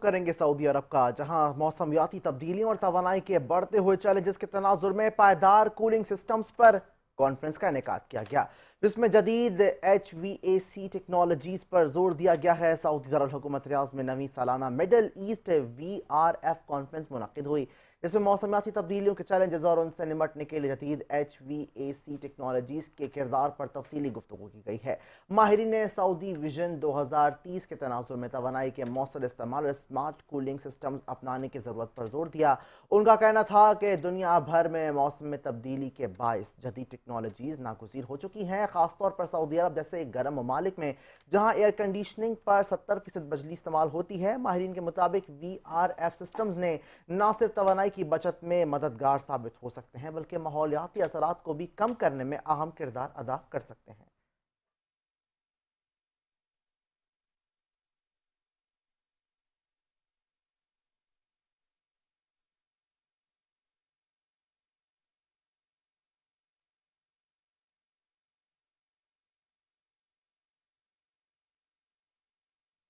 کریں گے سعودی عرب کا، جہاں موسمیاتی تبدیلیوں اور توانائی کے بڑھتے ہوئے چیلنجز کے تناظر میں پائیدار کولنگ سسٹمز پر کانفرنس کا انعقاد کیا گیا، جس میں جدید HVAC ٹیکنالوجیز پر زور دیا گیا ہے۔ سعودی دارالحکومت ریاض میں 9ویں سالانہ مڈل ایسٹ VRF کانفرنس منعقد ہوئی، جس میں موسمیاتی تبدیلیوں کے چیلنجز اور ان سے نمٹنے کے لیے جدید HVAC ٹیکنالوجیز کے کردار پر تفصیلی گفتگو کی گئی ہے۔ ماہرین نے سعودی ویژن 2030 کے تناظر میں توانائی کے مؤثر استعمال اور اسمارٹ کولنگ سسٹمز اپنانے کی ضرورت پر زور دیا۔ ان کا کہنا تھا کہ دنیا بھر میں موسم میں تبدیلی کے باعث جدید ٹیکنالوجیز ناگزیر ہو چکی ہیں، خاص طور پر سعودی عرب جیسے گرم ممالک میں جہاں ایئر کنڈیشننگ پر 70% بجلی استعمال ہوتی ہے۔ ماہرین کے مطابق VRF سسٹمز نے نہ صرف توانائی کی بچت میں مددگار ثابت ہو سکتے ہیں بلکہ ماحولیاتی اثرات کو بھی کم کرنے میں اہم کردار ادا کر سکتے ہیں۔